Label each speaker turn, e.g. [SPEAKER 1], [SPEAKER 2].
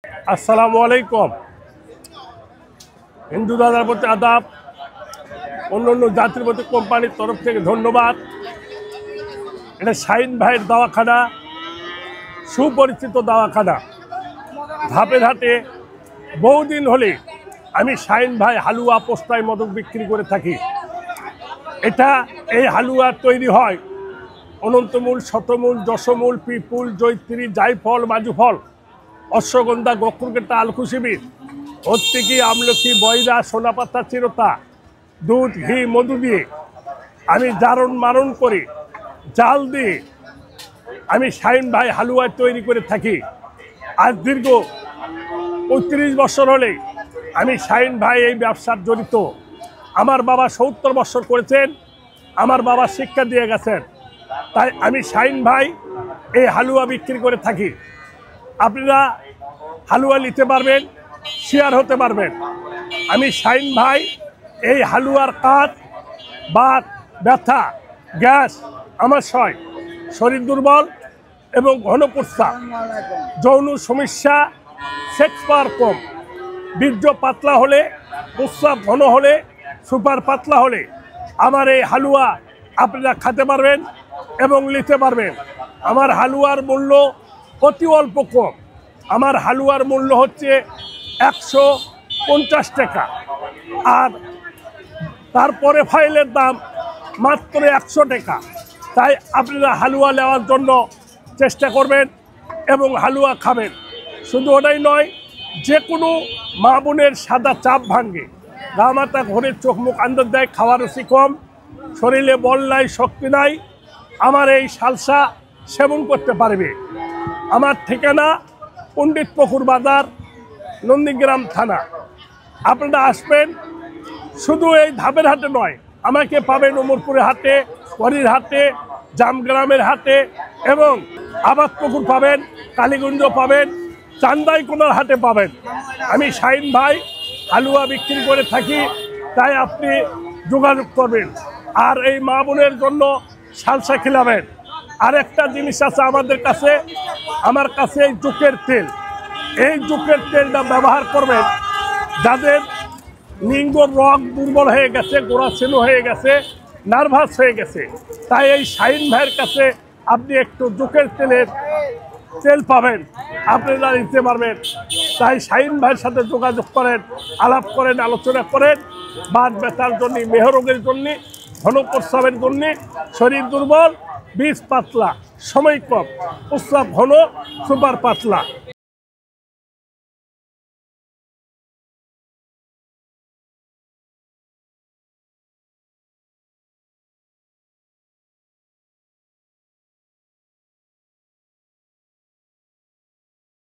[SPEAKER 1] আসসালামু আলাইকুম। হিন্দু দাদার প্রতি আদাব, অন্য জাতির প্রতি কোম্পানির তরফ থেকে ধন্যবাদ। এটা শাহিন ভাইয়ের দাওয়াখানা, সুপরিচিত দাওয়াখানা। ধাপে ধাপে বহুদিন হলে আমি শাহিন ভাই হালুয়া পোস্তায় মদক বিক্রি করে থাকি। এই হালুয়া তৈরি হয় অনন্তমূল, শতমূল, দশমূল, পিপুল, জৈত্রী, জায়ফল, মাজুফল, অশ্বগন্ধা, গকুরকেটা, আলকুশিবির, হত্তিকি, আমলকি, বয়রা, সোনাপাতা, চিরতা, দুধ, ঘি, মধু দিয়ে আমি জারণ মারণ করে জাল দিয়ে আমি শাহিন ভাই হালুয়া তৈরি করে থাকি। আজ দীর্ঘ ৩৫ বছর হলে আমি শাহিন ভাই এই ব্যবসার জড়িত। আমার বাবা ৭০ বছর করেছেন, আমার বাবা শিক্ষা দিয়ে গেছেন, তাই আমি শাহিন ভাই এই হালুয়া বিক্রি করে থাকি। আপনারা হালুয়া নিতে পারবেন, শেয়ার হতে পারবেন। আমি শাহিন ভাই এই হালুয়ার কাজ, বাত, ব্যথা, গ্যাস, আমাশয়, শরীর দুর্বল এবং ঘনপ্রস্রাব, যৌন সমস্যা, সেক্স পাওয়ার কম, বীর্য পাতলা হলে, প্রস্রাব ঘন হলে, সুপার পাতলা হলে আমার এই হালুয়া আপনারা খেতে পারবেন এবং নিতে পারবেন। আমার হালুয়ার মূল্য অতি অল্প কম। আমার হালুয়ার মূল্য হচ্ছে ১৫০ টাকা, আর তারপরে ফাইলের দাম মাত্র ১০০ টাকা। তাই আপনারা হালুয়া নেওয়ার জন্য চেষ্টা করবেন এবং হালুয়া খাবেন। শুধু ওটাই নয়, যে কোনো মা বোনের সাদা চাপ ভাঙে, গা মাথা ঘরের চোখ মুখ আন্দাজ দেয়, খাওয়ার রুচি কম, শরীরে বল নাই, শক্তি নাই, আমার এই সালসা সেবন করতে পারবে। আমার ঠিকানা পণ্ডিত পুকুর বাজার, নন্দীগ্রাম থানা। আপনারা আসবেন, শুধু এই ধাপের হাটে নয়, আমাকে পাবেন উমরপুরের হাটে, পরীর হাটে, জামগ্রামের হাটে এবং আবাদপুকুর পাবেন, কালীগঞ্জ পাবেন, চান্দাইকোনার হাটে পাবেন। আমি শাহিন ভাই হালুয়া বিক্রি করে থাকি, তাই আপনি যোগাযোগ করবেন। আর এই মা বোনের জন্য সালসা খিলাবেন। আর একটা জিনিস আছে আমাদের কাছে, আমার কাছে এই জুকের তেল, এই জুকের তেলটা ব্যবহার করবেন যাদের লিঙ্গ রগ দুর্বল হয়ে গেছে, গোড়া ছেনু হয়ে গেছে, নার্ভাস হয়ে গেছে। তাই এই শাহিন ভাইয়ের কাছে আপনি একটু জুকের তেল পাবেন, আপনারা নিতে পারবেন। তাই শাহিন ভাইয়ের সাথে যোগাযোগ করেন, আলাপ করেন, আলোচনা করেন। বাত ব্যথার জন্য, মেহরোগের জন্য, ঘন প্রস্রাবের জন্য, শরীর দুর্বল, বীজ পাতলা, সময় কম, প্রস্রাব ঘন, সুপার পাতলা।